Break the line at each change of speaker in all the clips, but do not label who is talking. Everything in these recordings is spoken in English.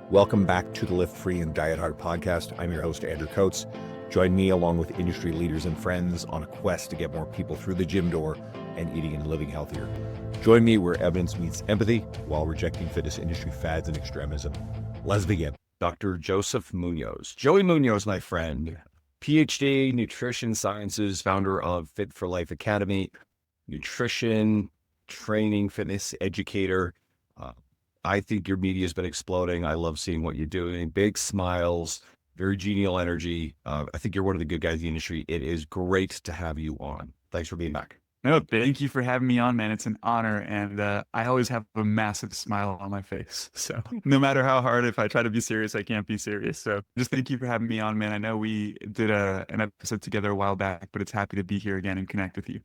Welcome back to the Lift Free and Diet Hard podcast. I'm your host, Andrew Coates. Join me along with industry leaders and friends on a quest to get more people through the gym door and eating and living healthier. Join me where evidence meets empathy while rejecting fitness industry fads and extremism. Let's begin. Dr. Joseph Munoz. Joey Munoz, my friend, PhD, nutrition sciences, founder of Fit for Life Academy, nutrition, training, fitness educator. I think your media has been exploding. I love seeing what you're doing. Big smiles, very genial energy. I think you're one of the good guys in the industry. It is great to have you on. Thanks for being back.
No, thank you for having me on, man. It's an honor. And I always have a massive smile on my face. So no matter how hard, if I try to be serious, I can't be serious. So just thank you for having me on, man. I know we did an episode together a while back, but it's happy to be here again and connect with you.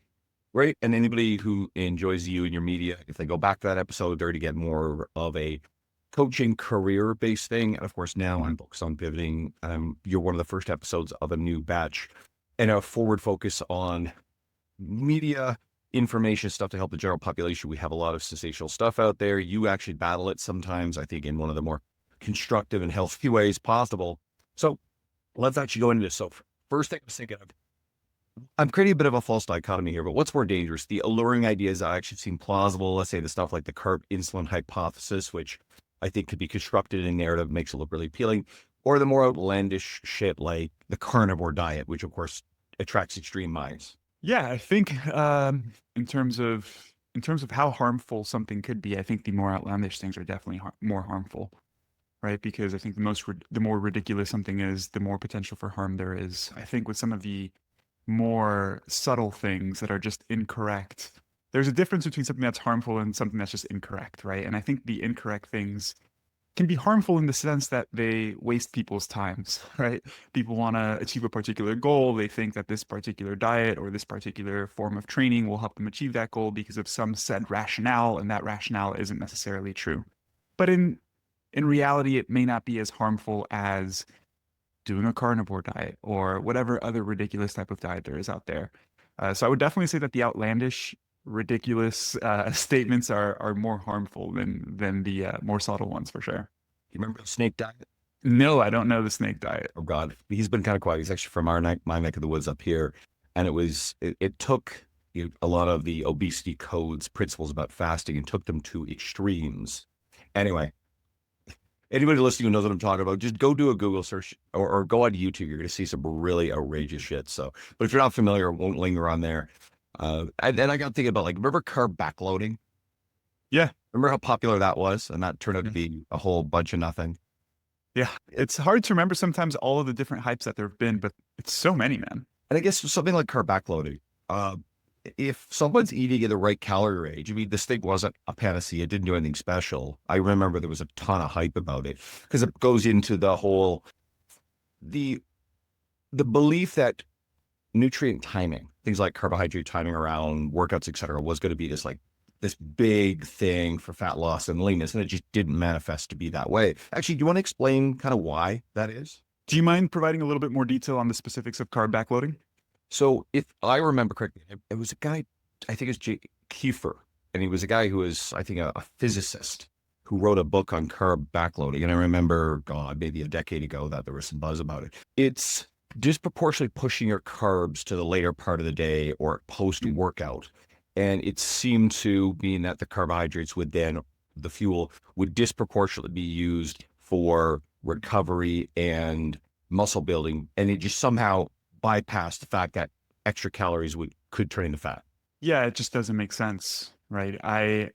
Great. And anybody who enjoys you and your media, if they go back to that episode, they're to get more of a coaching career-based thing. And of course, now I'm focused on pivoting. You're one of the first episodes of a new batch and a forward focus on media information stuff to help the general population. We have a lot of sensational stuff out there. You actually battle it sometimes, I think, in one of the more constructive and healthy ways possible. So let's actually go into this. So first thing I was thinking of, I'm creating a bit of a false dichotomy here, but what's more dangerous? The alluring ideas that actually seem plausible, let's say the stuff like the carb insulin hypothesis, which I think could be constructed in narrative, makes it look really appealing, or the more outlandish shit like the carnivore diet, which of course attracts extreme minds.
Yeah, I think in terms of how harmful something could be, I think the more outlandish things are definitely more harmful, right? Because I think the more ridiculous something is, the more potential for harm there is. I think with some of the more subtle things that are just incorrect, there's a difference between something that's harmful and something that's just incorrect, right? And I think the incorrect things can be harmful in the sense that they waste people's times, right? People want to achieve a particular goal. They think that this particular diet or this particular form of training will help them achieve that goal because of some said rationale, and that rationale isn't necessarily true. But in reality, it may not be as harmful as doing a carnivore diet or whatever other ridiculous type of diet there is out there. So I would definitely say that the outlandish, ridiculous statements are more harmful than the more subtle ones, for sure.
You remember the snake diet?
No, I don't know the snake diet.
Oh God, he's been kind of quiet. He's actually from my neck of the woods up here, and it took a lot of the obesity codes, principles about fasting, and took them to extremes. Anyway, anybody listening who knows what I'm talking about, just go do a Google search or go on YouTube. You're going to see some really outrageous shit. So, but if you're not familiar, won't linger on there. And then I got thinking about, like, remember carb backloading?
Yeah.
Remember how popular that was? And that turned out to be a whole bunch of nothing.
Yeah. It's hard to remember sometimes all of the different hypes that there have been, but it's so many, man.
And I guess something like carb backloading, if someone's eating in the right calorie range, I mean, this thing wasn't a panacea. It didn't do anything special. I remember there was a ton of hype about it because it goes into the whole, the belief that nutrient timing, things like carbohydrate timing around workouts, et cetera, was going to be this big thing for fat loss and leanness. And it just didn't manifest to be that way. Actually, do you want to explain kind of why that is?
Do you mind providing a little bit more detail on the specifics of carb backloading?
So if I remember correctly, it was a guy, I think it was Jay Kiefer, and he was a guy who was, I think, a physicist who wrote a book on carb backloading. And I remember, God, maybe a decade ago that there was some buzz about it. It's disproportionately pushing your carbs to the later part of the day or post-workout. And it seemed to mean that the carbohydrates would then, the fuel would disproportionately be used for recovery and muscle building. And it just somehow bypass the fact that extra calories could turn into fat.
Yeah, it just doesn't make sense, right?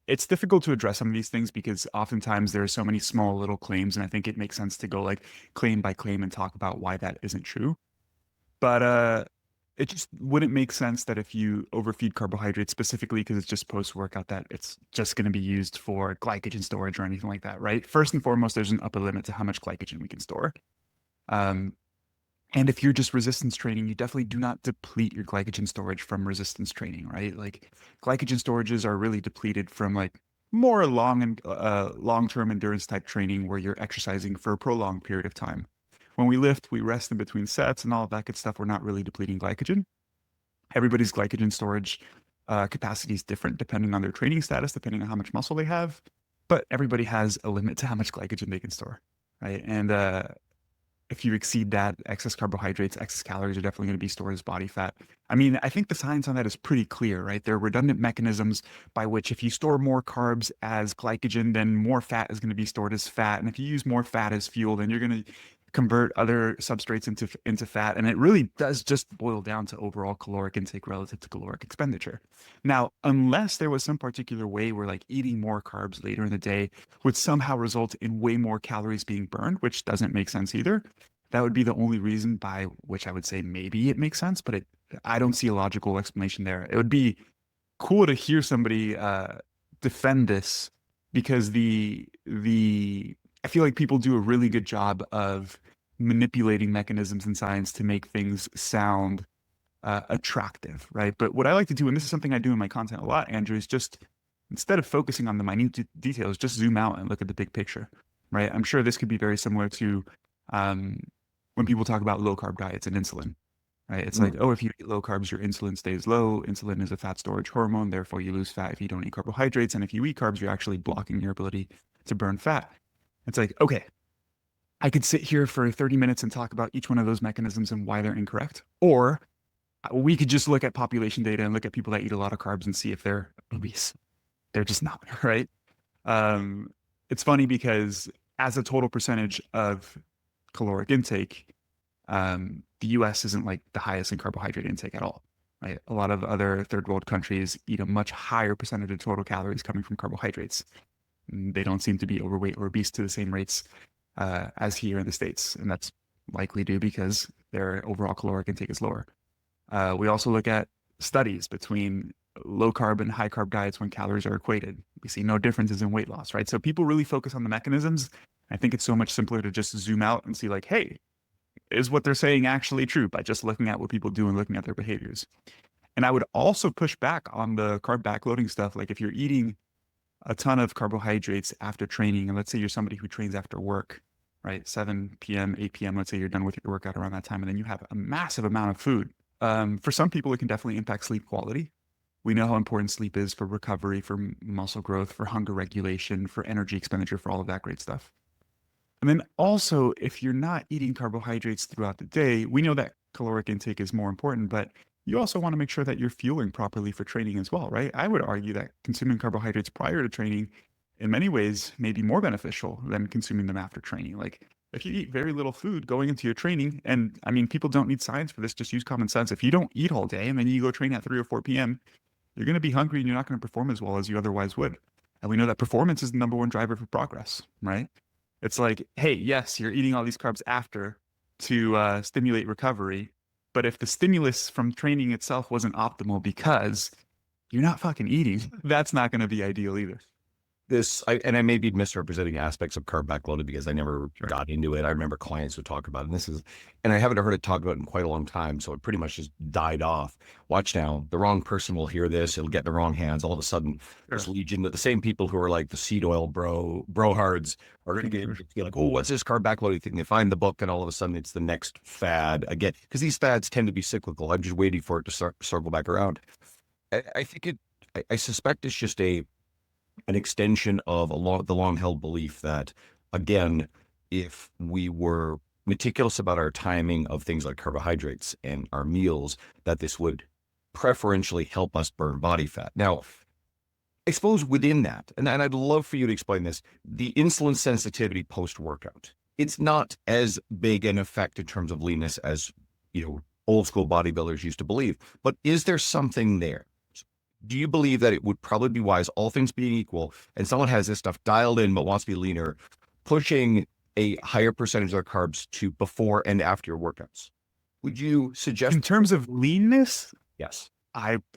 It's difficult to address some of these things because oftentimes there are so many small little claims, and I think it makes sense to go like claim by claim and talk about why that isn't true. But it just wouldn't make sense that if you overfeed carbohydrates specifically because it's just post-workout, that it's just going to be used for glycogen storage or anything like that, right? First and foremost, there's an upper limit to how much glycogen we can store. And if you're just resistance training, you definitely do not deplete your glycogen storage from resistance training, right? Like glycogen storages are really depleted from like more long-term endurance type training where you're exercising for a prolonged period of time. When we lift, we rest in between sets and all of that good stuff. We're not really depleting glycogen. Everybody's glycogen storage capacity is different depending on their training status, depending on how much muscle they have. but everybody has a limit to how much glycogen they can store, right? And if you exceed that, excess carbohydrates, excess calories are definitely going to be stored as body fat. I mean, I think the science on that is pretty clear, right? There are redundant mechanisms by which if you store more carbs as glycogen, then more fat is going to be stored as fat. And if you use more fat as fuel, then you're going to convert other substrates into fat. And it really does just boil down to overall caloric intake relative to caloric expenditure. Now, unless there was some particular way where like eating more carbs later in the day would somehow result in way more calories being burned, which doesn't make sense either. That would be the only reason by which I would say maybe it makes sense, but I don't see a logical explanation there. It would be cool to hear somebody defend this because the I feel like people do a really good job of manipulating mechanisms in science to make things sound attractive, right? But what I like to do, and this is something I do in my content a lot, Andrew, is just instead of focusing on the minute details, just zoom out and look at the big picture, right? I'm sure this could be very similar to um, when people talk about low carb diets and insulin, right? It's like, oh, if you eat low carbs, your insulin stays low. Insulin is a fat storage hormone, therefore you lose fat if you don't eat carbohydrates. And if you eat carbs, you're actually blocking your ability to burn fat. It's like, okay, I could sit here for 30 minutes and talk about each one of those mechanisms and why they're incorrect. Or we could just look at population data and look at people that eat a lot of carbs and see if they're obese. They're just not, right? It's funny because as a total percentage of caloric intake, the US isn't like the highest in carbohydrate intake at all, right? A lot of other third world countries eat a much higher percentage of total calories coming from carbohydrates. They don't seem to be overweight or obese to the same rates as here in the States. And that's likely due because their overall caloric intake is lower. We also look at studies between low carb and high carb diets when calories are equated. We see no differences in weight loss, right? So people really focus on the mechanisms. I think it's so much simpler to just zoom out and see like, hey, is what they're saying actually true by just looking at what people do and looking at their behaviors. And I would also push back on the carb backloading stuff. Like if you're eating a ton of carbohydrates after training, and let's say you're somebody who trains after work, right? 7 p.m., 8 p.m., let's say you're done with your workout around that time, and then you have a massive amount of food. For some people, it can definitely impact sleep quality. We know how important sleep is for recovery, for muscle growth, for hunger regulation, for energy expenditure, for all of that great stuff. And then also, if you're not eating carbohydrates throughout the day, we know that caloric intake is more important, but you also want to make sure that you're fueling properly for training as well, right? I would argue that consuming carbohydrates prior to training in many ways may be more beneficial than consuming them after training. Like if you eat very little food going into your training, and I mean, people don't need science for this, just use common sense. If you don't eat all day and then you go train at 3 or 4 p.m., you're going to be hungry and you're not going to perform as well as you otherwise would. And we know that performance is the number one driver for progress, right? It's like, hey, yes, you're eating all these carbs after to stimulate recovery. But if the stimulus from training itself wasn't optimal because you're not fucking eating, that's not going to be ideal either.
And I may be misrepresenting aspects of carb backloaded because I never got into it. I remember clients would talk about it. And I haven't heard it talked about in quite a long time. So it pretty much just died off. Watch now, the wrong person will hear this. It'll get in the wrong hands. All of a sudden, this legion, the same people who are like the seed oil brohards are going to get like, oh, what's this carb backloading thing? They find the book and all of a sudden it's the next fad again. Because these fads tend to be cyclical. I'm just waiting for it to circle back around. I suspect it's just an extension of the long-held belief that, again, if we were meticulous about our timing of things like carbohydrates and our meals, that this would preferentially help us burn body fat. Now, I suppose within that, and I'd love for you to explain this, the insulin sensitivity post-workout, it's not as big an effect in terms of leanness as, old school bodybuilders used to believe, but is there something there? Do you believe that it would probably be wise, all things being equal, and someone has this stuff dialed in but wants to be leaner, pushing a higher percentage of their carbs to before and after your workouts? Would you suggest?
In terms of leanness,
Yes.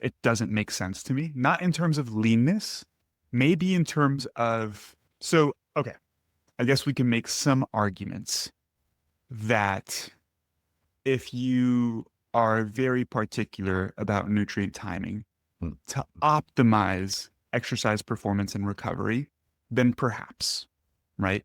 it doesn't make sense to me. Not in terms of leanness, maybe in terms of, okay, I guess we can make some arguments that if you are very particular about nutrient timing, to optimize exercise performance and recovery, then perhaps, right?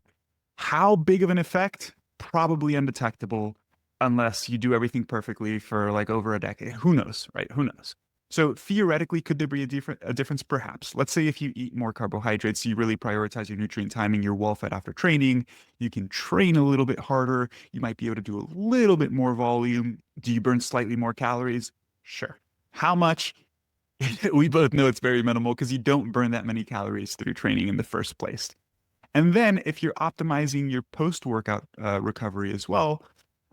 How big of an effect? Probably undetectable unless you do everything perfectly for like over a decade. Who knows, right? Who knows? So theoretically, could there be a difference? Perhaps. Let's say if you eat more carbohydrates, you really prioritize your nutrient timing, you're well fed after training, you can train a little bit harder, you might be able to do a little bit more volume. Do you burn slightly more calories? Sure. How much? We both know it's very minimal because you don't burn that many calories through training in the first place. And then if you're optimizing your post-workout recovery as well,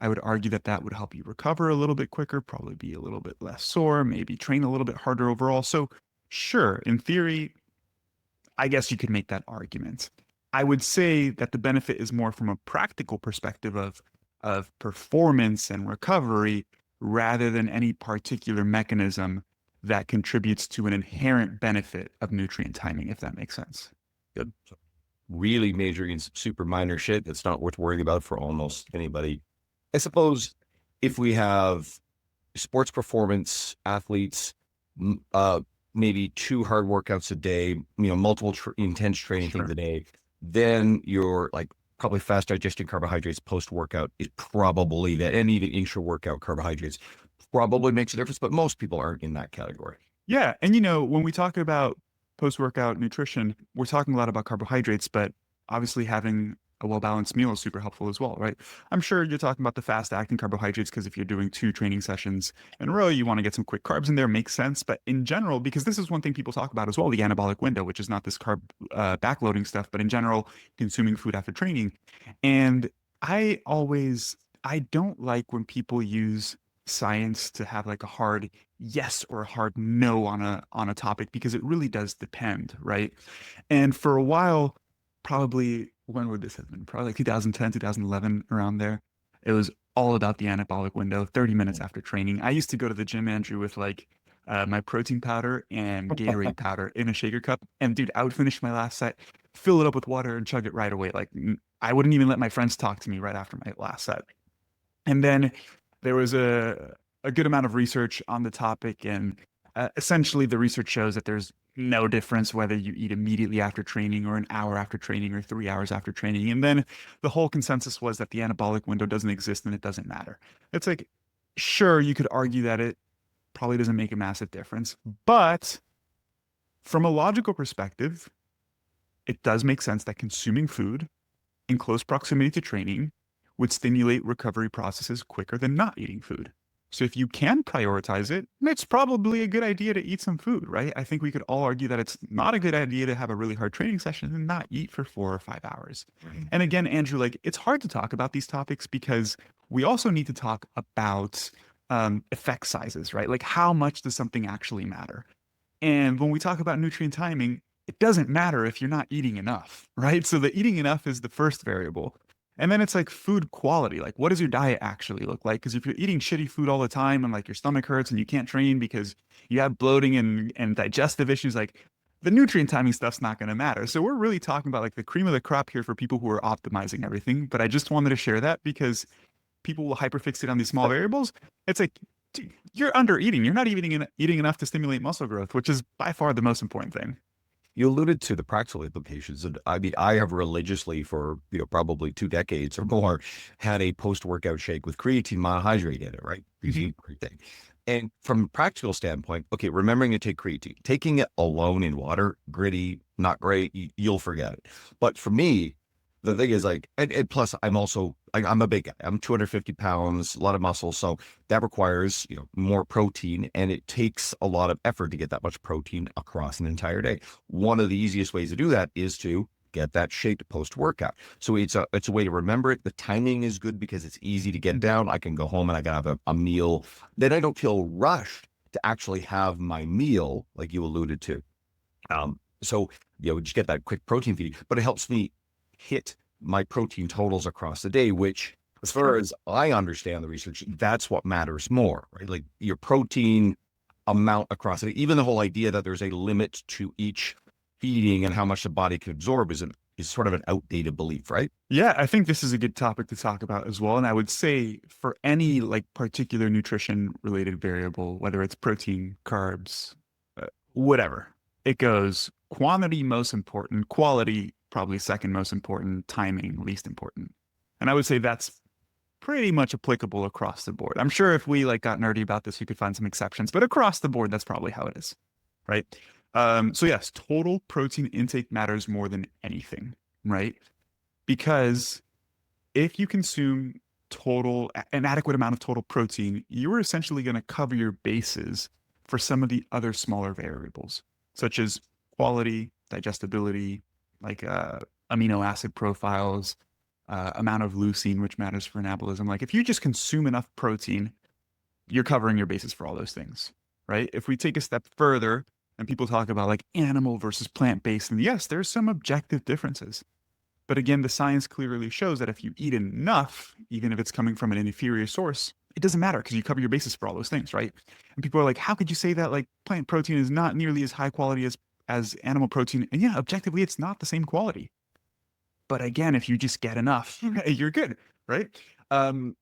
I would argue that that would help you recover a little bit quicker, probably be a little bit less sore, maybe train a little bit harder overall. So, sure, in theory, I guess you could make that argument. I would say that the benefit is more from a practical perspective of performance and recovery rather than any particular mechanism that contributes to an inherent benefit of nutrient timing, if that makes sense.
Good. So really majoring in some super minor shit that's not worth worrying about for almost anybody. I suppose if we have sports performance athletes, maybe 2 hard workouts a day, multiple intense training things a day, then you're like probably fast digesting carbohydrates post workout is probably that, and even intra workout carbohydrates probably makes a difference, but most people aren't in that category.
Yeah. And when we talk about post-workout nutrition, we're talking a lot about carbohydrates, but obviously having a well-balanced meal is super helpful as well, right? I'm sure you're talking about the fast-acting carbohydrates because if you're doing 2 training sessions in a row, you want to get some quick carbs in there, makes sense. But in general, because this is one thing people talk about as well, the anabolic window, which is not this carb backloading stuff, but in general, consuming food after training. And I don't like when people use science to have like a hard yes or a hard no on a topic because it really does depend, right? And for a while, probably when would this have been? Probably like 2010, 2011, around there. It was all about the anabolic window, 30 minutes after training. I used to go to the gym, Andrew, with like my protein powder and Gatorade powder in a shaker cup. And dude, I would finish my last set, fill it up with water and chug it right away. Like I wouldn't even let my friends talk to me right after my last set. And then there was a good amount of research on the topic, and essentially the research shows that there's no difference whether you eat immediately after training or an hour after training or 3 hours after training. And then the whole consensus was that the anabolic window doesn't exist and it doesn't matter. It's like, sure, you could argue that it probably doesn't make a massive difference, but from a logical perspective, it does make sense that consuming food in close proximity to training would stimulate recovery processes quicker than not eating food. So if you can prioritize it, it's probably a good idea to eat some food, right? I think we could all argue that it's not a good idea to have a really hard training session and not eat for 4 or 5 hours. And again, Andrew, like it's hard to talk about these topics because we also need to talk about effect sizes, right? Like how much does something actually matter? And when we talk about nutrient timing, it doesn't matter if you're not eating enough, right? So the eating enough is the first variable. And then it's like food quality. Like, what does your diet actually look like? Because if you're eating shitty food all the time and like your stomach hurts and you can't train because you have bloating and digestive issues, like the nutrient timing stuff's not going to matter. So we're really talking about like the cream of the crop here for people who are optimizing everything. But I just wanted to share that because people will hyperfixate on these small variables. It's like, dude, you're under eating. You're not even eating enough to stimulate muscle growth, which is by far the most important thing.
You alluded to the practical implications. And I mean, I have religiously for, probably 2 decades or more had a post-workout shake with creatine monohydrate in it, right? Creatine, everything. And from a practical standpoint, okay, remembering to take creatine, taking it alone in water, gritty, not great, you'll forget it. But for me, the thing is like, and plus I'm also, I'm a big guy. I'm 250 pounds, a lot of muscle. So that requires, more protein, and it takes a lot of effort to get that much protein across an entire day. One of the easiest ways to do that is to get that shake post workout. So it's a way to remember it. The timing is good because it's easy to get down. I can go home and I can have a meal. Then I don't feel rushed to actually have my meal, like you alluded to. So, just get that quick protein feed, but it helps me hit my protein totals across the day, which as far as I understand the research, that's what matters more, right? Like your protein amount across it, even the whole idea that there's a limit to each feeding and how much the body can absorb is sort of an outdated belief, right?
Yeah, I think this is a good topic to talk about as well. And I would say for any like particular nutrition related variable, whether it's protein, carbs, whatever, it goes quantity most important, quality probably second most important, timing least important. And I would say that's pretty much applicable across the board. I'm sure if we like got nerdy about this, you could find some exceptions, but across the board, that's probably how it is, right? So yes, total protein intake matters more than anything, right? Because if you consume an adequate amount of total protein, you're essentially going to cover your bases for some of the other smaller variables, such as quality, digestibility, like amino acid profiles, amount of leucine, which matters for anabolism. Like if you just consume enough protein, you're covering your bases for all those things, right? If we take a step further and people talk about like animal versus plant-based, and yes, there's some objective differences. But again, the science clearly shows that if you eat enough, even if it's coming from an inferior source, it doesn't matter because you cover your bases for all those things, right? And people are like, how could you say that like plant protein is not nearly as high quality as animal protein? And yeah, objectively, it's not the same quality. But again, if you just get enough, you're good, right? I'm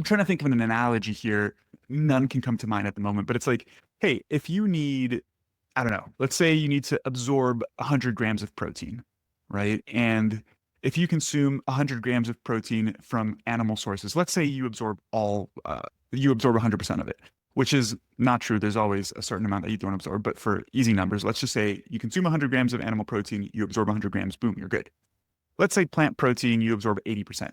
trying to think of an analogy here. None can come to mind at the moment, but it's like, hey, if you need, I don't know, let's say you need to absorb 100 grams of protein, right? And if you consume 100 grams of protein from animal sources, let's say you absorb 100% of it, which is not true. There's always a certain amount that you don't absorb, but for easy numbers, let's just say you consume 100 grams of animal protein, you absorb 100 grams, boom, you're good. Let's say plant protein, you absorb 80%.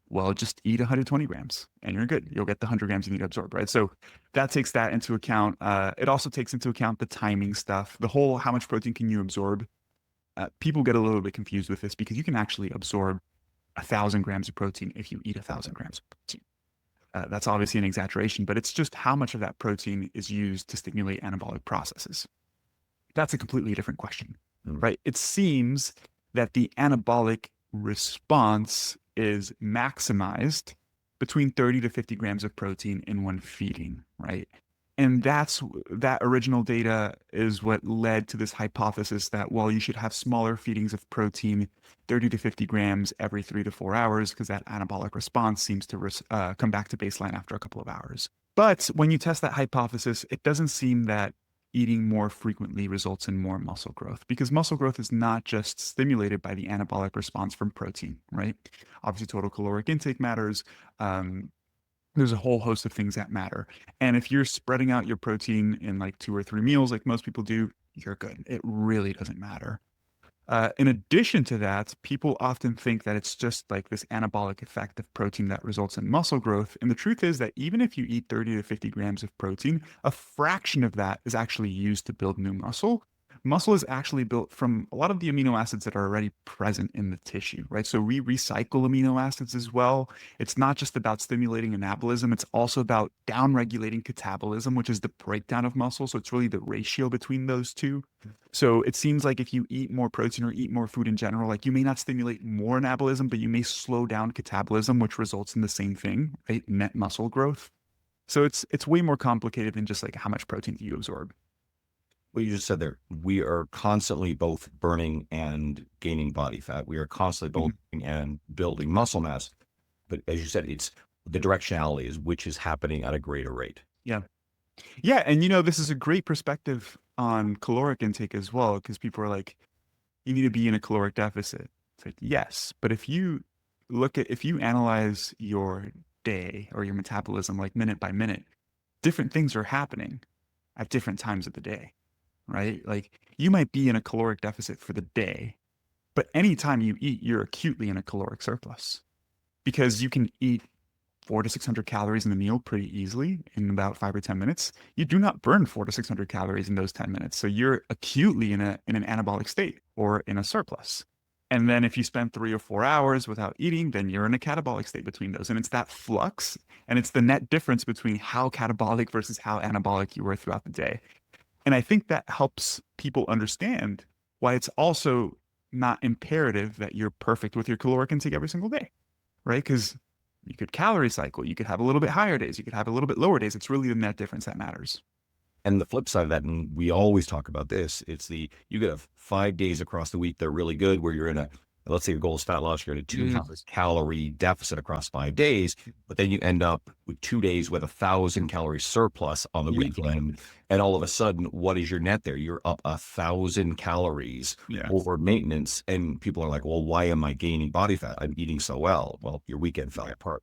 Well, just eat 120 grams and you're good. You'll get the 100 grams you need to absorb, right? So that takes that into account. It also takes into account the timing stuff, the whole how much protein can you absorb. People get a little bit confused with this because you can actually absorb 1,000 grams of protein if you eat 1,000 grams of protein. That's obviously an exaggeration, but it's just how much of that protein is used to stimulate anabolic processes. That's a completely different question, right? It seems that the anabolic response is maximized between 30 to 50 grams of protein in one feeding, right? And that original data is what led to this hypothesis that, well, you should have smaller feedings of protein, 30 to 50 grams every 3 to 4 hours, because that anabolic response seems to come back to baseline after a couple of hours. But when you test that hypothesis, it doesn't seem that eating more frequently results in more muscle growth, because muscle growth is not just stimulated by the anabolic response from protein, right? Obviously, total caloric intake matters. There's a whole host of things that matter. And if you're spreading out your protein in like 2 or 3 meals, like most people do, you're good. It really doesn't matter. In addition to that, people often think that it's just like this anabolic effect of protein that results in muscle growth. And the truth is that even if you eat 30 to 50 grams of protein, a fraction of that is actually used to build new muscle. Muscle is actually built from a lot of the amino acids that are already present in the tissue, right? So we recycle amino acids as well. It's not just about stimulating anabolism, it's also about downregulating catabolism, which is the breakdown of muscle. So it's really the ratio between those two. So it seems like if you eat more protein or eat more food in general, like you may not stimulate more anabolism, but you may slow down catabolism, which results in the same thing, right? Net muscle growth. So it's way more complicated than just like how much protein do you absorb.
What you just said there, we are constantly both burning and gaining body fat. We are constantly both burning and building muscle mass. But as you said, it's the directionality is which is happening at a greater rate.
Yeah. Yeah. And this is a great perspective on caloric intake as well, because people are like, you need to be in a caloric deficit. It's like, yes. But if you analyze your day or your metabolism like minute by minute, different things are happening at different times of the day. Right? Like you might be in a caloric deficit for the day, but anytime you eat, you're acutely in a caloric surplus because you can eat 400 to 600 calories in a meal pretty easily in about 5 or 10 minutes. You do not burn 400 to 600 calories in those 10 minutes. So you're acutely in an anabolic state or in a surplus. And then if you spend 3 or 4 hours without eating, then you're in a catabolic state between those. And it's that flux and it's the net difference between how catabolic versus how anabolic you were throughout the day. And I think that helps people understand why it's also not imperative that you're perfect with your caloric intake every single day, right? Because you could calorie cycle, you could have a little bit higher days, you could have a little bit lower days. It's really the net difference that matters.
And the flip side of that, and we always talk about this, it's you could have 5 days across the week that are really good where you're in let's say your goal is fat loss, you're in a 200-calorie deficit across 5 days, but then you end up with 2 days with 1,000-calorie surplus on the weekend. And all of a sudden, what is your net there? You're up 1,000 calories over maintenance. And people are like, well, why am I gaining body fat? I'm eating so well. Well, your weekend fell apart.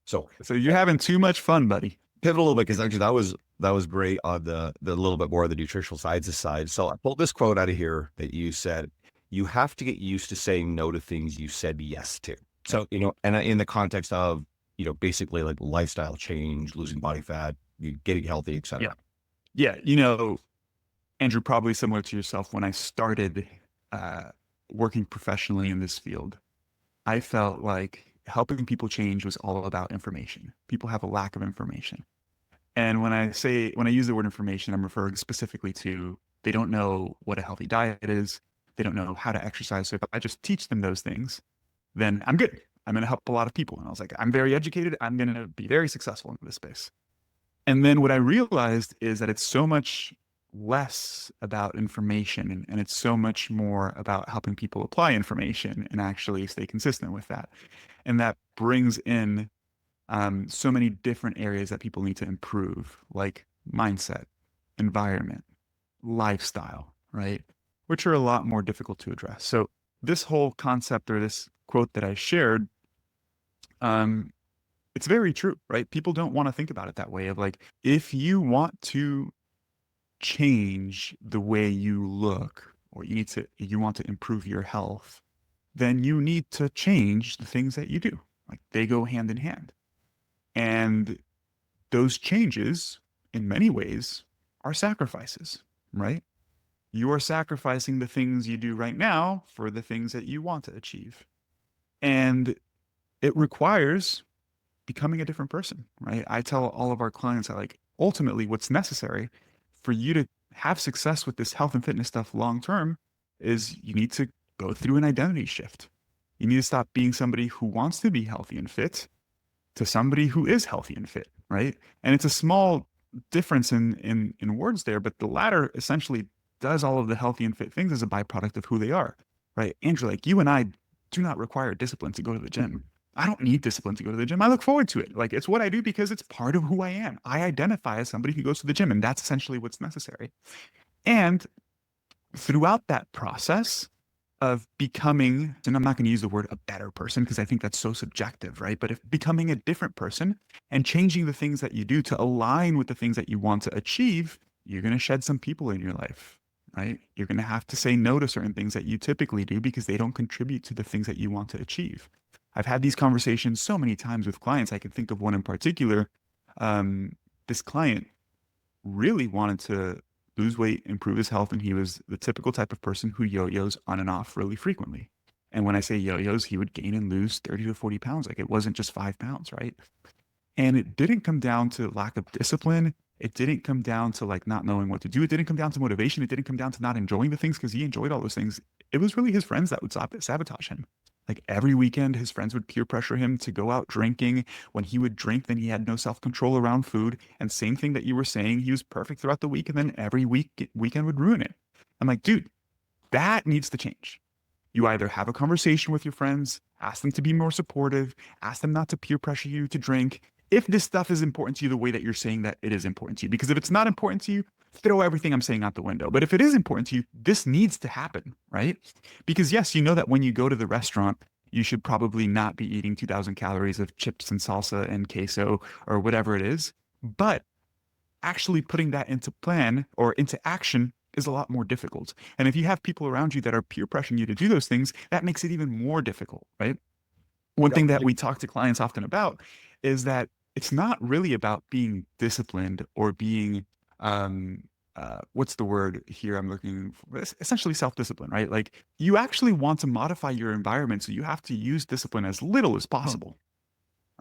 So
So you're having too much fun, buddy.
pivot a little bit because actually that was great on the little bit more of the nutritional sciences side. So I pulled this quote out of here that you said, "You have to get used to saying no to things you said yes to." So and in the context of basically like lifestyle change, losing body fat, getting healthy,
Yeah.
etc.
Yeah. Andrew, probably similar to yourself, when I started uh, working professionally in this field, I felt like helping people change was all about information. People have a lack of information. And when I use the word information, I'm referring specifically to they don't know what a healthy diet is. They don't know how to exercise. So if I just teach them those things, then I'm good. I'm going to help a lot of people. And I was like, I'm very educated. I'm going to be very successful in this space. And then what I realized is that it's so much less about information and it's so much more about helping people apply information and actually stay consistent with that. And that brings in so many different areas that people need to improve, like mindset, environment, lifestyle, right? Which are a lot more difficult to address. So this whole concept or this quote that I shared, um, it's very true, right? People don't want to think about it that way of like, if you want to change the way you look or you want to improve your health, then you need to change the things that you do. Like they go hand in hand. And those changes, in many ways, are sacrifices, right? You are sacrificing the things you do right now for the things that you want to achieve. And it requires becoming a different person, right? I tell all of our clients that like ultimately what's necessary for you to have success with this health and fitness stuff long term is you need to go through an identity shift. You need to stop being somebody who wants to be healthy and fit to somebody who is healthy and fit, right? And it's a small difference in words there, but the latter essentially does all of the healthy and fit things as a byproduct of who they are, right? Andrew, like you and I do not require discipline to go to the gym. I don't need discipline to go to the gym. I look forward to it. Like it's what I do because it's part of who I am. I identify as somebody who goes to the gym, and that's essentially what's necessary. And throughout that process of becoming, and I'm not going to use the word a better person because I think that's so subjective, right? But if becoming a different person and changing the things that you do to align with the things that you want to achieve, you're going to shed some people in your life, right? You're going to have to say no to certain things that you typically do because they don't contribute to the things that you want to achieve. I've had these conversations so many times with clients. I can think of one in particular. This client really wanted to lose weight, improve his health, and he was the typical type of person who yo-yos on and off really frequently. And when I say yo-yos, he would gain and lose 30 to 40 pounds. Like it wasn't just 5 pounds, right? And it didn't come down to lack of discipline. It didn't come down to like not knowing what to do. It didn't come down to motivation. It didn't come down to not enjoying the things because he enjoyed all those things. It was really his friends that would sabotage him. Like every weekend, his friends would peer pressure him to go out drinking. When he would drink, then he had no self-control around food. And same thing that you were saying, he was perfect throughout the week, and then every weekend would ruin it. I'm like, dude, that needs to change. You either have a conversation with your friends, ask them to be more supportive, ask them not to peer pressure you to drink. If this stuff is important to you the way that you're saying that it is important to you, because if it's not important to you, throw everything I'm saying out the window. But if it is important to you, this needs to happen, right? Because yes, you know that when you go to the restaurant, you should probably not be eating 2,000 calories of chips and salsa and queso or whatever it is. But actually putting that into plan or into action is a lot more difficult. And if you have people around you that are peer pressuring you to do those things, that makes it even more difficult, right? One thing that we talk to clients often about is that it's not really about being disciplined or being what's the word here I'm looking for? Essentially self-discipline, right? Like you actually want to modify your environment, so you have to use discipline as little as possible,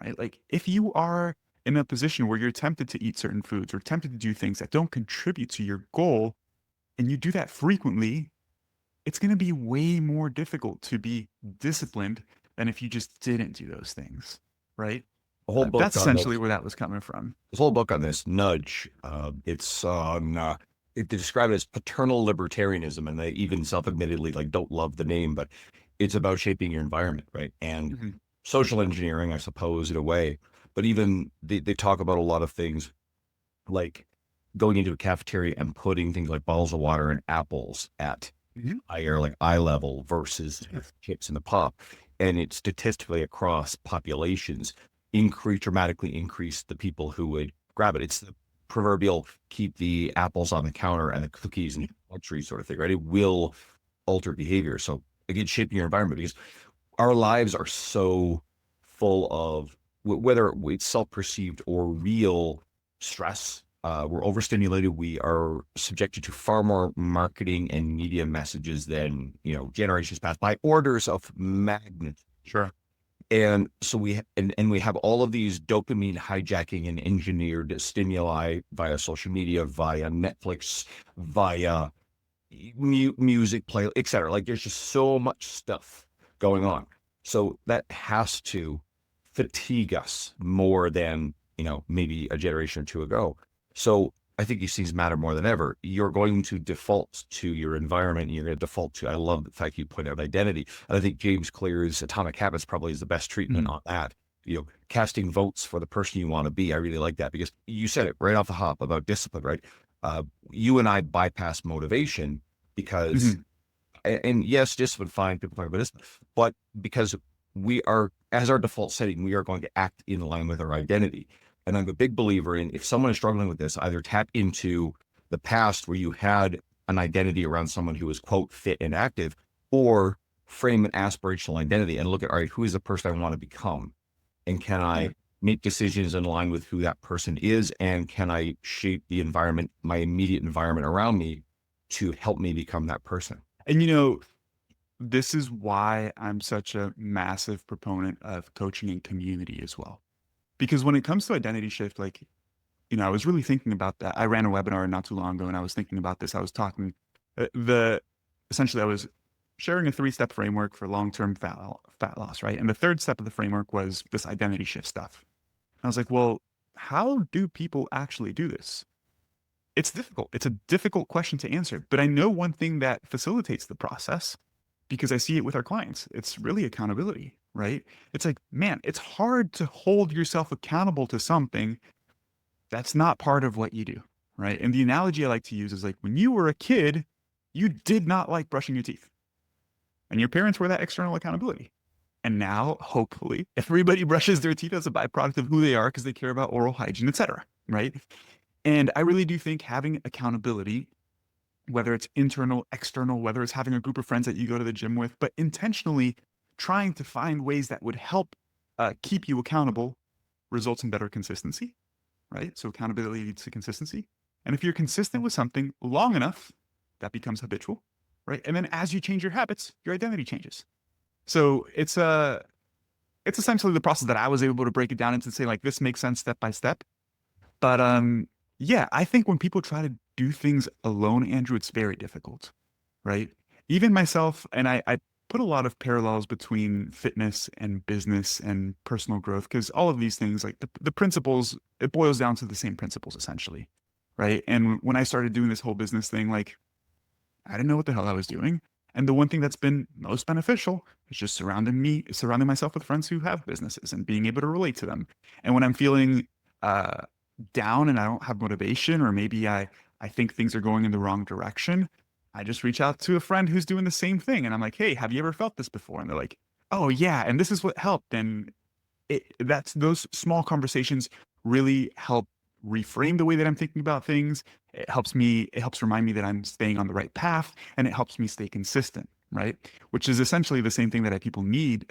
right? Like if you are in a position where you're tempted to eat certain foods or tempted to do things that don't contribute to your goal, and you do that frequently, it's going to be way more difficult to be disciplined than if you just didn't do those things, right?
A whole book
That's
on
essentially
this.
where that was coming from.
This whole book on this nudge. It's on. They describe it as paternal libertarianism, and they even self-admittedly like don't love the name, but it's about shaping your environment, right? And
Mhm.
social engineering, I suppose, in a way. But even they talk about a lot of things like going into a cafeteria and putting things like bottles of water and apples at
Mhm.
higher like eye level versus chips in the pop. And it's statistically across populations, dramatically increase the people who would grab it. It's the proverbial keep the apples on the counter and the cookies and luxury sort of thing, right? It will alter behavior. So again, shaping your environment, because our lives are so full of whether it's self-perceived or real stress. We're overstimulated. We are subjected to far more marketing and media messages than, generations past by orders of magnitude.
Sure.
And so we have all of these dopamine hijacking and engineered stimuli via social media, via Netflix, via music play, etc. Like there's just so much stuff going on. So that has to fatigue us more than, maybe a generation or two ago. So I think these things matter more than ever. You're going to default to your environment. And you're going to default to, I love the fact you point out identity. And I think James Clear's Atomic Habits probably is the best treatment on that. Casting votes for the person you want to be. I really like that, because you said it right off the hop about discipline, right? You and I bypass motivation because, and yes, discipline, fine, people talk about this, but because we are, as our default setting, we are going to act in line with our identity. And I'm a big believer in, if someone is struggling with this, either tap into the past where you had an identity around someone who was, quote, fit and active, or frame an aspirational identity and look at, all right, who is the person I want to become? And can I make decisions in line with who that person is? And can I shape the environment, my immediate environment around me, to help me become that person?
And this is why I'm such a massive proponent of coaching and community as well. Because when it comes to identity shift, I was really thinking about that. I ran a webinar not too long ago, and I was thinking about this. I was talking, essentially I was sharing a 3-step framework for long-term fat loss, right? And the third step of the framework was this identity shift stuff. And I was like, well, how do people actually do this? It's difficult. It's a difficult question to answer, but I know one thing that facilitates the process, because I see it with our clients. It's really accountability, right? It's like, man, it's hard to hold yourself accountable to something that's not part of what you do, right? And the analogy I like to use is like, when you were a kid, you did not like brushing your teeth, and your parents were that external accountability. And now, hopefully, everybody brushes their teeth as a byproduct of who they are, because they care about oral hygiene, etc., right? And I really do think having accountability, whether it's internal, external, whether it's having a group of friends that you go to the gym with, but intentionally trying to find ways that would help keep you accountable, results in better consistency, right? So accountability leads to consistency. And if you're consistent with something long enough, that becomes habitual, right? And then as you change your habits, your identity changes. So it's essentially the process that I was able to break it down into, say, like, this makes sense step by step. But yeah, I think when people try to do things alone, Andrew, it's very difficult, right? Even myself, and I put a lot of parallels between fitness and business and personal growth, because all of these things, like the principles, it boils down to the same principles essentially, right? And when I started doing this whole business thing, like, I didn't know what the hell I was doing. And the one thing that's been most beneficial is just surrounding myself with friends who have businesses and being able to relate to them. And when I'm feeling down and I don't have motivation, or maybe I think things are going in the wrong direction, I just reach out to a friend who's doing the same thing. And I'm like, hey, have you ever felt this before? And they're like, oh yeah, and this is what helped. And that's those small conversations really help reframe the way that I'm thinking about things. It helps remind me that I'm staying on the right path, and it helps me stay consistent, right? Which is essentially the same thing that people need.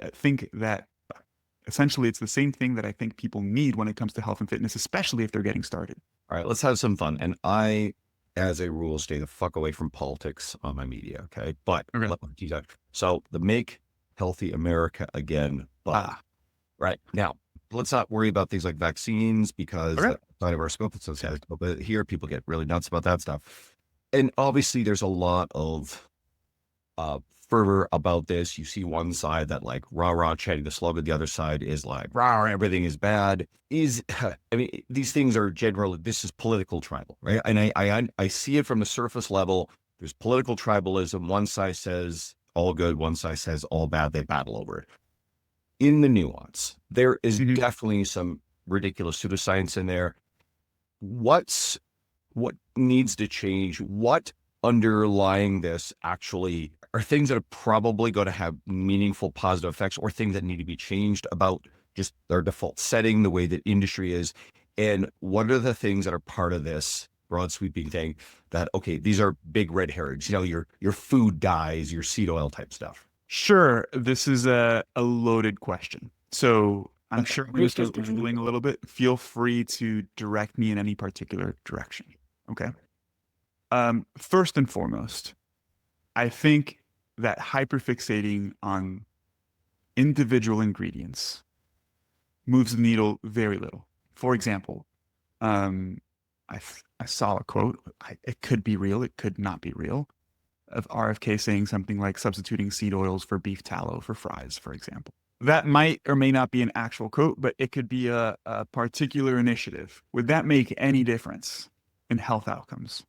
Essentially, it's the same thing that I think people need when it comes to health and fitness, especially if they're getting started.
All right, let's have some fun. And I, as a rule, stay the fuck away from politics on my media, okay? But
Okay.
So the Make Healthy America Again, right now, let's not worry about things like vaccines, because
Okay.
that's outside of our scope. But here, people get really nuts about that stuff. And obviously, there's a lot of fervor about this. You see one side that like rah chanting the slogan, the other side is like rah, everything is bad. I mean, these things are generally, this is political tribal, right? And I see it from the surface level. There's political tribalism. One side says all good, one side says all bad. They battle over it. In the nuance, there is definitely some ridiculous pseudoscience in there. What needs to change? What underlying this actually are things that are probably going to have meaningful positive effects, or things that need to be changed about just our default setting, the way that industry is. And what are the things that are part of this broad sweeping thing that, okay, these are big red herrings, your food dyes, your seed oil type stuff?
Sure, this is a loaded question. So I'm sure I'm going to start rambling a little bit. Feel free to direct me in any particular direction. Okay. First and foremost, I think that hyperfixating on individual ingredients moves the needle very little. For example, um, I saw a quote. It could be real. It could not be real. Of RFK saying something like substituting seed oils for beef tallow for fries, for example. That might or may not be an actual quote, but it could be a particular initiative. Would that make any difference in health outcomes?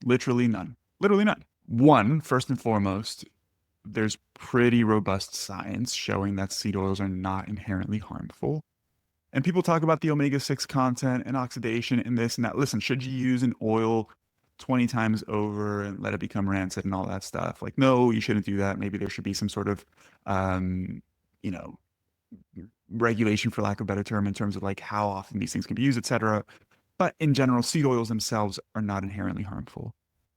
Literally none. Literally none. One, first and foremost, there's pretty robust science showing that seed oils are not inherently harmful. And people talk about the omega-6 content and oxidation and this and that. Listen, should you use an oil 20 times over and let it become rancid and all that stuff? Like, no, you shouldn't do that. Maybe there should be some sort of, you know, regulation, for lack of a better term, in terms of like how often these things can be used, etc. But in general, seed oils themselves are not inherently harmful.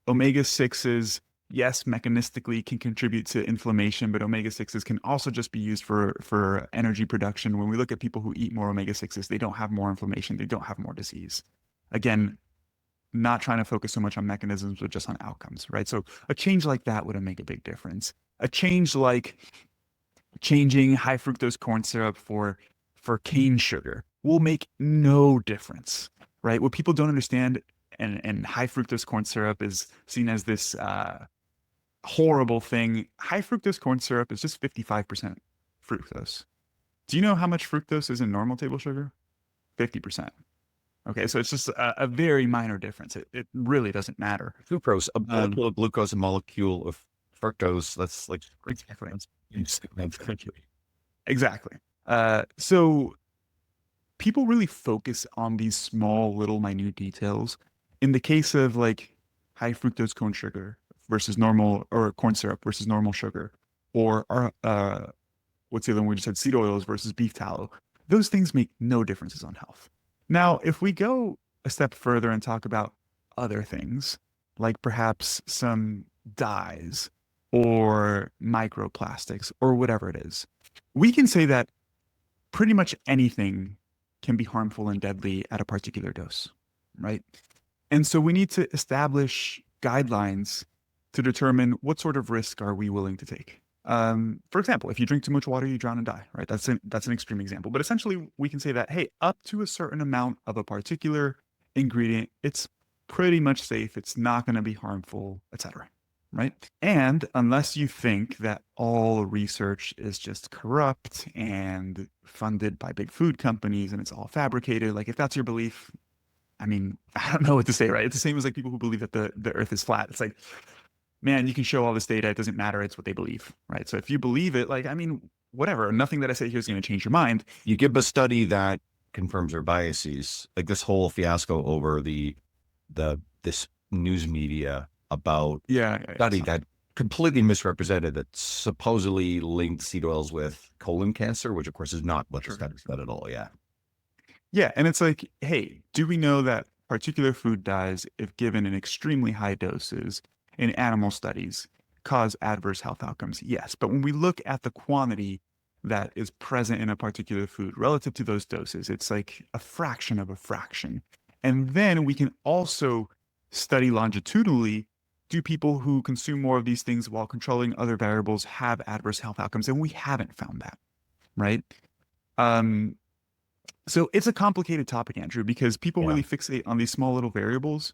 Omega-6s, yes, mechanistically can contribute to inflammation, but omega-6s can also just be used for energy production. When we look at people who eat more omega-6s, they don't have more inflammation, they don't have more disease. Again, not trying to focus so much on mechanisms, but just on outcomes, right? So a change like that would make a big difference. A change like changing high fructose corn syrup for cane sugar will make no difference, right? What people don't understand, and high fructose corn syrup is seen as this horrible thing. High fructose corn syrup is just 55% fructose. Do you know how much fructose is in normal table sugar? 50%. Okay, so it's just a very minor difference. It really doesn't matter.
Sucrose, a molecule of glucose, a molecule of fructose. That's like
exactly. So people really focus on these small, little, minute details. In the case of like high fructose corn sugar versus normal, or corn syrup versus normal sugar, or what's the other one we just said? Seed oils versus beef tallow. Those things make no differences on health. Now, if we go a step further and talk about other things, like perhaps some dyes or microplastics or whatever it is, we can say that pretty much anything can be harmful and deadly at a particular dose, right? And so we need to establish guidelines to determine what sort of risk are we willing to take. For example, if you drink too much water, you drown and die, right? That's an extreme example. But essentially, we can say that, hey, up to a certain amount of a particular ingredient, it's pretty much safe. It's not going to be harmful, etc. Right? And unless you think that all research is just corrupt and funded by big food companies and it's all fabricated, like if that's your belief, I mean, I don't know what to say, right? It's the same as like people who believe that the earth is flat. It's like, man, you can show all this data. It doesn't matter. It's what they believe, right? So if you believe it, like, I mean, whatever, nothing that I say here is going to change your mind.
You give a study that confirms their biases, like this whole fiasco over this news media about study that completely misrepresented, that supposedly linked seed oils with colon cancer, which of course is not what the study said at all. Yeah.
Yeah. And it's like, hey, do we know that particular food dyes, if given in extremely high doses in animal studies, cause adverse health outcomes? Yes. But when we look at the quantity that is present in a particular food relative to those doses, it's like a fraction of a fraction. And then we can also study longitudinally, do people who consume more of these things while controlling other variables have adverse health outcomes? And we haven't found that, right? So it's a complicated topic, Andrew, because people really fixate on these small little variables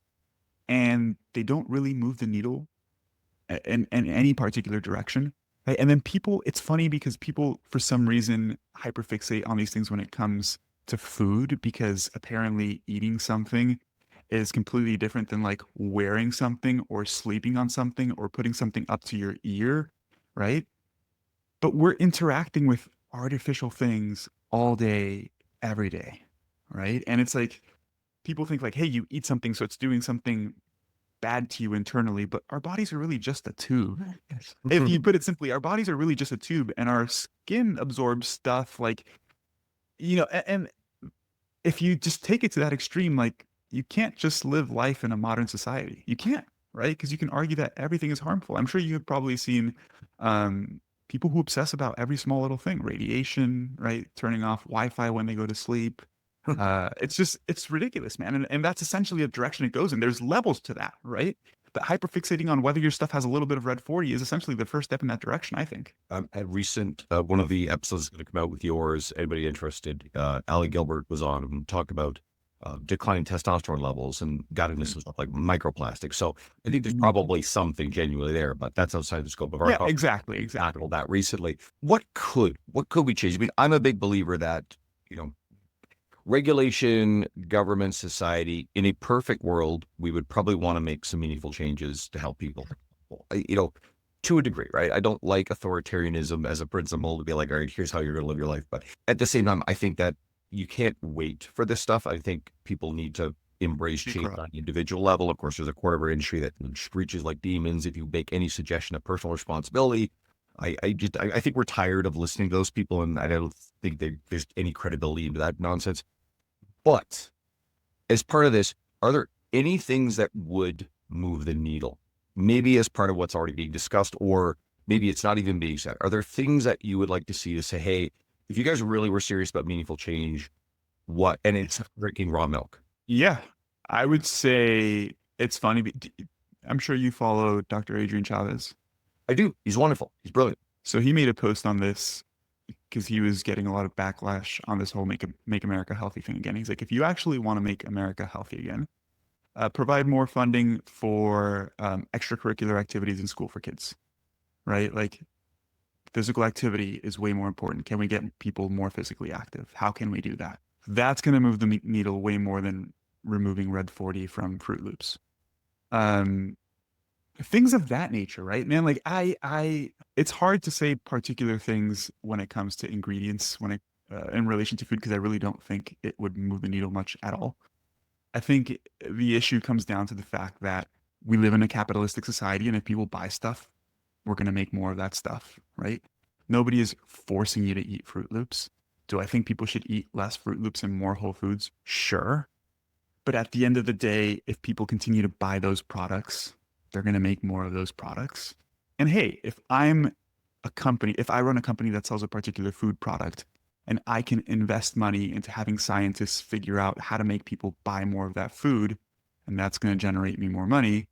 and they don't really move the needle in any particular direction. Right? And then people, it's funny because people, for some reason, hyperfixate on these things when it comes to food, because apparently eating something is completely different than like wearing something or sleeping on something or putting something up to your ear, right? But we're interacting with artificial things all day, every day, right? And it's like people think like, hey, you eat something, so it's doing something bad to you internally, but our bodies are really just a tube. If you put it simply, our bodies are really just a tube, and our skin absorbs stuff like, and if you just take it to that extreme, like you can't just live life in a modern society. You can't, right? Because you can argue that everything is harmful. I'm sure you've probably seen um, people who obsess about every small little thing, radiation, right? Turning off Wi-Fi when they go to sleep. It's ridiculous, man. And that's essentially a direction it goes in. There's levels to that, right? But hyperfixating on whether your stuff has a little bit of red 40 is essentially the first step in that direction, I think.
At recent, one of the episodes is going to come out with yours. Anybody interested? Ali Gilbert was on and talked about declining testosterone levels and got into some stuff like microplastics. So I think there's probably something genuinely there, but that's outside the scope of our
Yeah,
talk.
exactly.
Tackled that recently. What could we change? I mean, I'm a big believer that, regulation, government, society, in a perfect world, we would probably want to make some meaningful changes to help people. To a degree, right? I don't like authoritarianism as a principle to be like, all right, here's how you're going to live your life. But at the same time, I think that you can't wait for this stuff. I think people need to embrace change on the individual level. Of course, there's a quarter of our industry that screeches like demons if you make any suggestion of personal responsibility. I think we're tired of listening to those people, and I don't think there's any credibility into that nonsense. But as part of this, are there any things that would move the needle? Maybe as part of what's already being discussed, or maybe it's not even being said. Are there things that you would like to see to say, hey, if you guys really were serious about meaningful change, what? And it's drinking raw milk.
Yeah, I would say it's funny. I'm sure you follow Dr. Adrian Chavez.
I do. He's wonderful. He's brilliant.
So he made a post on this because he was getting a lot of backlash on this whole make America healthy thing again. He's like, if you actually want to make America healthy again, provide more funding for extracurricular activities in school for kids, right? Like physical activity is way more important. Can we get people more physically active? How can we do that? That's going to move the needle way more than removing red 40 from Fruit Loops. Things of that nature, right, man? Like it's hard to say particular things when it comes to ingredients in relation to food, because I really don't think it would move the needle much at all. I think the issue comes down to the fact that we live in a capitalistic society, and if people buy stuff, we're going to make more of that stuff, right? Nobody is forcing you to eat Fruit Loops. Do I think people should eat less Fruit Loops and more Whole Foods? Sure. But at the end of the day, if people continue to buy those products, they're going to make more of those products. And hey, if I run a company that sells a particular food product, and I can invest money into having scientists figure out how to make people buy more of that food, and that's going to generate me more money,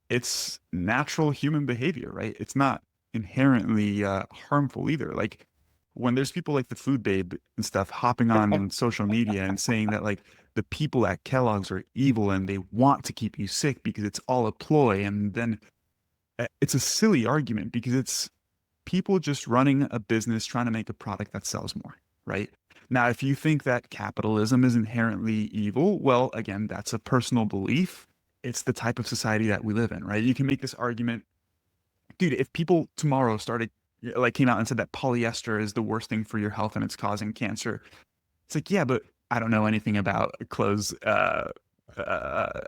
it's natural human behavior, right? It's not inherently harmful either. Like when there's people like the Food Babe and stuff hopping on social media and saying that like the people at Kellogg's are evil and they want to keep you sick because it's all a ploy, and then it's a silly argument because it's people just running a business trying to make a product that sells more, right? Now, if you think that capitalism is inherently evil, well, again, that's a personal belief. It's the type of society that we live in, right? You can make this argument, dude, if people tomorrow came out and said that polyester is the worst thing for your health and it's causing cancer, it's like, yeah, but I don't know anything about clothes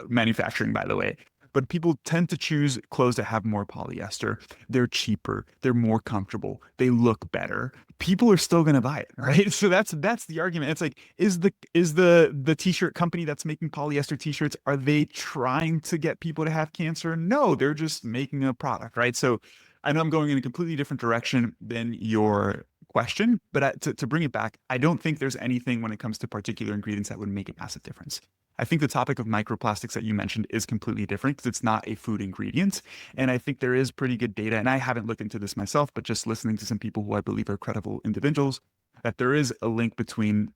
manufacturing, by the way. But people tend to choose clothes that have more polyester. They're cheaper. They're more comfortable. They look better. People are still going to buy it, right? So that's the argument. It's like, is the t-shirt company that's making polyester t-shirts, are they trying to get people to have cancer? No, they're just making a product, right? So I know I'm going in a completely different direction than your question, but to bring it back, I don't think there's anything when it comes to particular ingredients that would make a massive difference. I think the topic of microplastics that you mentioned is completely different because it's not a food ingredient. And I think there is pretty good data, and I haven't looked into this myself, but just listening to some people who I believe are credible individuals, that there is a link between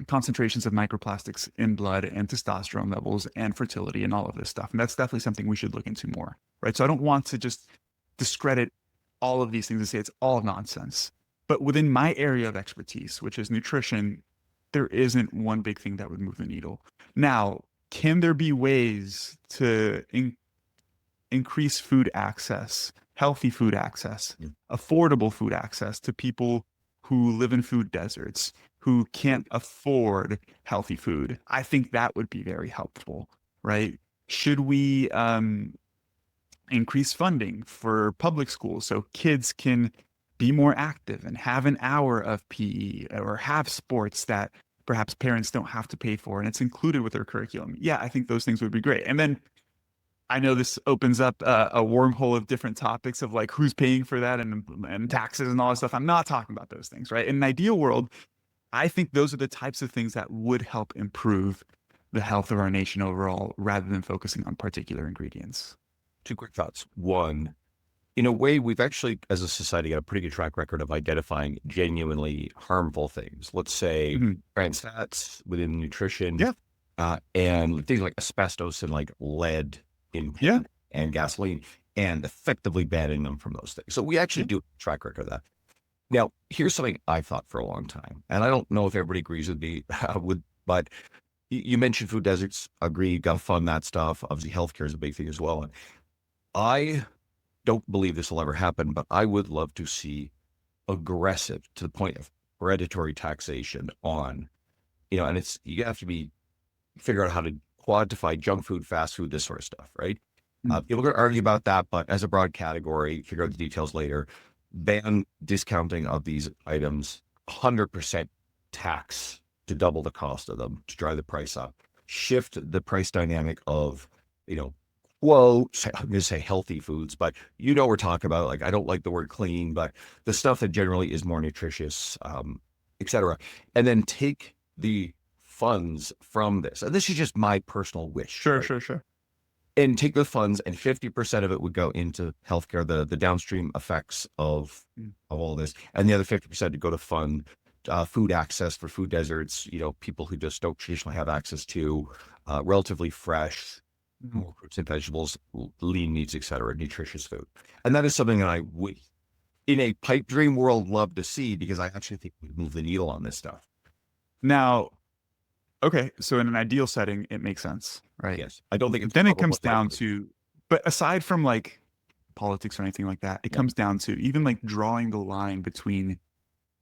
concentrations of microplastics in blood and testosterone levels and fertility and all of this stuff. And that's definitely something we should look into more, right? So I don't want to just discredit all of these things and say it's all nonsense. But within my area of expertise, which is nutrition, there isn't one big thing that would move the needle. Now, can there be ways to increase food access, healthy food access, affordable food access to people who live in food deserts, who can't afford healthy food? I think that would be very helpful, right? Should we increase funding for public schools so kids can be more active and have an hour of PE or have sports that perhaps parents don't have to pay for and it's included with their curriculum. Yeah, I think those things would be great. And then I know this opens up a wormhole of different topics of like who's paying for that and taxes and all that stuff. I'm not talking about those things, right? In an ideal world, I think those are the types of things that would help improve the health of our nation overall rather than focusing on particular ingredients.
Two quick thoughts. One, in a way, we've actually, as a society, got a pretty good track record of identifying genuinely harmful things. Let's say trans fats within nutrition,
Yeah.
and things like asbestos and like lead in
Yeah.
and gasoline, and effectively banning them from those things. So we actually do a track record of that. Now, here's something I thought for a long time, and I don't know if everybody agrees with me, but you mentioned food deserts. Agree, got to fund that stuff. Obviously, healthcare is a big thing as well. And I don't believe this will ever happen, but I would love to see aggressive to the point of predatory taxation on, and it's, you have to figure out how to quantify junk food, fast food, this sort of stuff, right? People are going to argue about that, but as a broad category, figure out the details later. Ban discounting of these items, 100% tax to double the cost of them to drive the price up. Shift the price dynamic of, quote, I'm going to say healthy foods, but we're talking about, like, I don't like the word clean, but the stuff that generally is more nutritious, et cetera. And then take the funds from this. And this is just my personal wish.
Sure,
right?
sure.
And take the funds, and 50% of it would go into healthcare, the downstream effects of all this, and the other 50% to go to fund food access for food deserts. People who just don't traditionally have access to relatively fresh, more fruits and vegetables, lean meats, etc., nutritious food. And that is something that I would, in a pipe dream world, love to see, because I actually think we move the needle on this stuff.
Now, okay, so in an ideal setting, it makes sense, right?
Yes, I don't think it's
then it comes down to, but aside from like politics or anything like that, it comes down to even like drawing the line between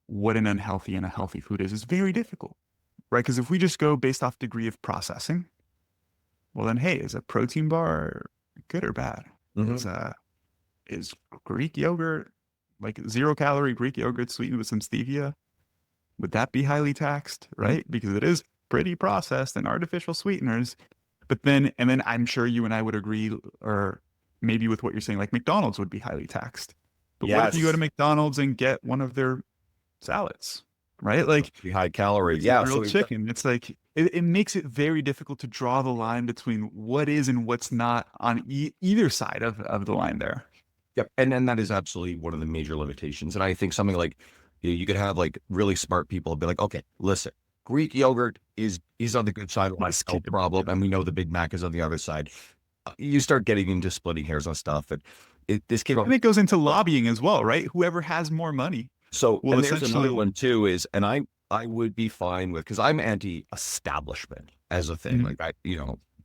what an unhealthy and a healthy food is very difficult, right? Because if we just go based off degree of processing, well then, hey, is a protein bar good or bad? Is Greek yogurt, like 0-calorie Greek yogurt sweetened with some stevia, would that be highly taxed, right? Because it is pretty processed and artificial sweeteners. But then, and then I'm sure you and I would agree, or maybe with what you're saying, like McDonald's would be highly taxed. But what if you go to McDonald's and get one of their salads, right? Like
high calorie,
grilled chicken. It's like it makes it very difficult to draw the line between what is and what's not on either side of the line there.
Yep, and then that is absolutely one of the major limitations. And I think something like, you could have like really smart people be like, okay, listen, Greek yogurt is on the good side of my health problem, and we know the Big Mac is on the other side. You start getting into splitting hairs on stuff, and
it goes into lobbying as well, right? Whoever has more money.
So, and there's another one too is, and I would be fine with, because I'm anti-establishment as a thing. Like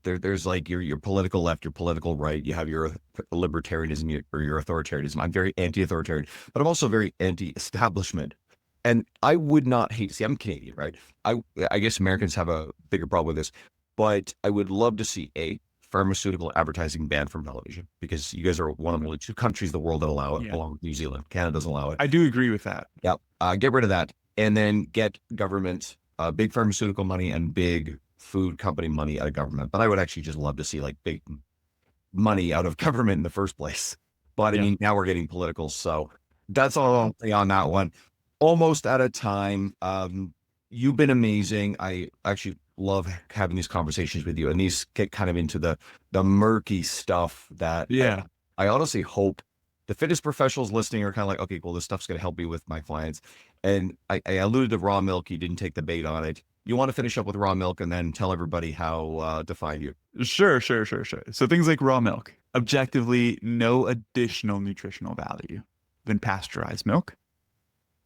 there's like your political left, your political right. You have your libertarianism or your authoritarianism. I'm very anti-authoritarian, but I'm also very anti-establishment. And I would not hate, see, I'm Canadian, right? I guess Americans have a bigger problem with this, but I would love to see pharmaceutical advertising banned from television, because you guys are one of only 2 countries in the world that allow it, along with New Zealand. Canada doesn't allow it.
I do agree with that.
Yep. Get rid of that, and then get government, big pharmaceutical money and big food company money out of government. But I would actually just love to see like big money out of government in the first place. But I mean, now we're getting political, so that's all I'll say on that one. Almost out of time. You've been amazing. I actually love having these conversations with you, and these get kind of into the murky stuff that I honestly hope the fitness professionals listening are kind of like, okay, well, this stuff's going to help me with my clients. And I alluded to raw milk. You didn't take the bait on it. You want to finish up with raw milk and then tell everybody how to find you.
Sure. So things like raw milk, objectively, no additional nutritional value than pasteurized milk,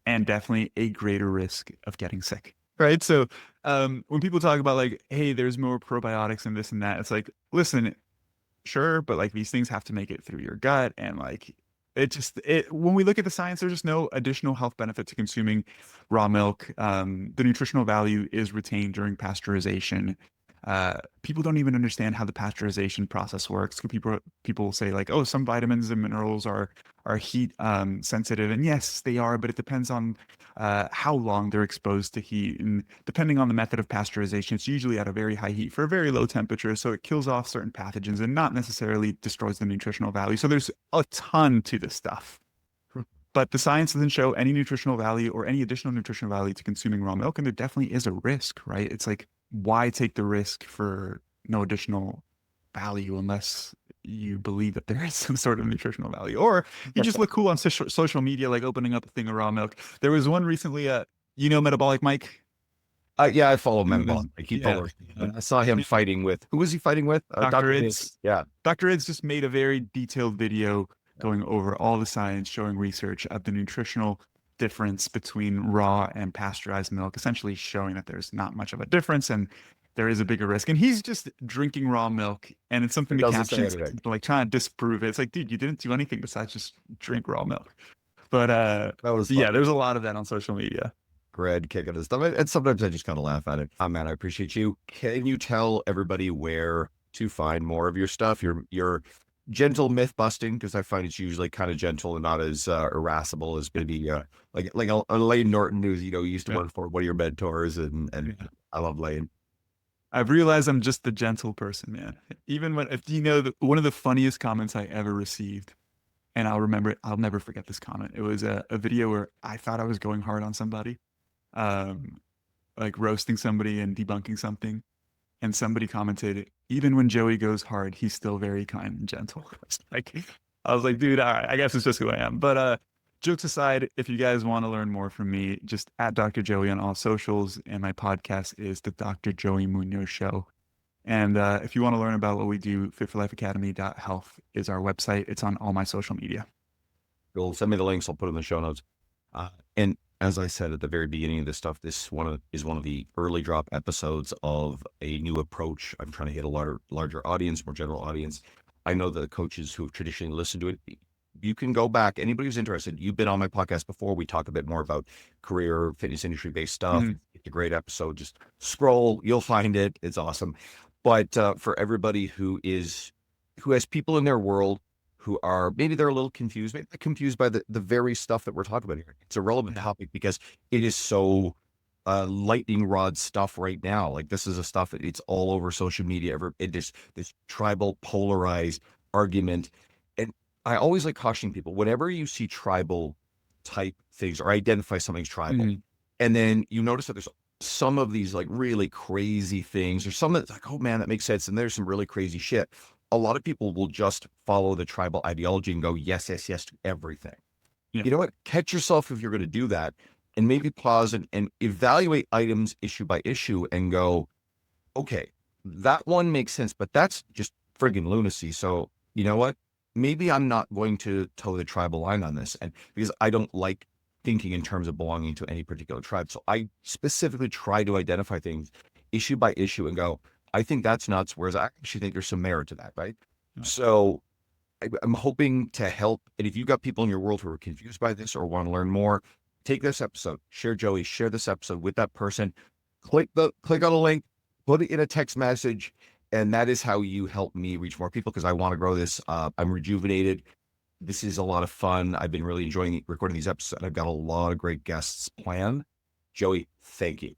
and definitely a greater risk of getting sick. Right. So when people talk about like, hey, there's more probiotics and this and that, it's like, listen, sure, but like these things have to make it through your gut, and like when we look at the science, there's just no additional health benefit to consuming raw milk. The nutritional value is retained during pasteurization. People don't even understand how the pasteurization process works. People say like, oh, some vitamins and minerals are heat sensitive, and yes, they are, but it depends on how long they're exposed to heat, and depending on the method of pasteurization, it's usually at a very high heat for a very low temperature, so it kills off certain pathogens and not necessarily destroys the nutritional value. So there's a ton to this stuff. But the science doesn't show any nutritional value or any additional nutritional value to consuming raw milk. And there definitely is a risk, right? It's like, why take the risk for no additional value unless you believe that there is some sort of nutritional value? Or you just look cool on social media, like opening up a thing of raw milk. There was one recently, Metabolic Mike?
Yeah, I follow
You know, this-
Metabolic. I keep
yeah.
following. I saw him fighting with, who was he fighting with?
Dr.
Dr.
Ids.
Yeah.
Dr. Ids just made a very detailed video going over all the science, showing research of the nutritional difference between raw and pasteurized milk, essentially showing that there's not much of a difference and there is a bigger risk. And he's just drinking raw milk, and it's something
It
the
doesn't say
captions
anything.
like trying to disprove it. It's like, dude, you didn't do anything besides just drink raw milk. But
That was
yeah,
fun.
there's a lot of that on social media.
Bread kicking his stomach. And sometimes I just kind of laugh at it. Oh, man, I appreciate you. Can you tell everybody where to find more of your stuff? Your gentle myth busting, because I find it's usually kind of gentle and not as irascible as maybe like a Lane Norton, who's used to
Yeah.
work for one of your mentors, and
Yeah.
I love Lane.
I've realized I'm just the gentle person, man. Even when, if you know, one of the funniest comments I ever received, and I'll never forget this comment. It was a video where I thought I was going hard on somebody, um, like roasting somebody and debunking something. And somebody commented, even when Joey goes hard, he's still very kind and gentle. I was like, dude, all right, I guess it's just who I am. But jokes aside, if you guys want to learn more from me, just at Dr. Joey on all socials. And my podcast is the Dr. Joey Munoz Show. And if you want to learn about what we do, fitforlifeacademy.health is our website. It's on all my social media.
You'll send me the links. I'll put it in the show notes. And as I said at the very beginning of this stuff, this is one of the early drop episodes of a new approach. I'm trying to hit a larger audience, more general audience. I know the coaches who have traditionally listened to it, you can go back. Anybody who's interested, you've been on my podcast before. We talk a bit more about career fitness industry based stuff.
Mhm.
It's a great episode. Just scroll, you'll find it. It's awesome. But for everybody who has people in their world who are maybe they're a little confused, maybe they're confused by the very stuff that we're talking about here. It's a relevant topic because it is so lightning rod stuff right now. Like this is a stuff that it's all over social media. It is this tribal polarized argument. And I always like cautioning people, whenever you see tribal type things or identify something's tribal,
Mhm.
and then you notice that there's some of these like really crazy things or some that's like, oh man, that makes sense. And there's some really crazy shit. A lot of people will just follow the tribal ideology and go, yes, yes, yes to everything.
Yeah.
You know what? Catch yourself if you're going to do that and maybe pause and evaluate items issue by issue and go, okay, that one makes sense, but that's just friggin' lunacy. So you know what? Maybe I'm not going to toe the tribal line on this. And because I don't like thinking in terms of belonging to any particular tribe. So I specifically try to identify things issue by issue and go, I think that's nuts. Whereas I actually think there's some merit to that. Right.
Right.
So I'm hoping to help. And if you've got people in your world who are confused by this or want to learn more, take this episode, share Joey, share this episode with that person, click on a link, put it in a text message. And that is how you help me reach more people because I want to grow this. I'm rejuvenated. This is a lot of fun. I've been really enjoying recording these episodes. I've got a lot of great guests planned. Joey, thank you.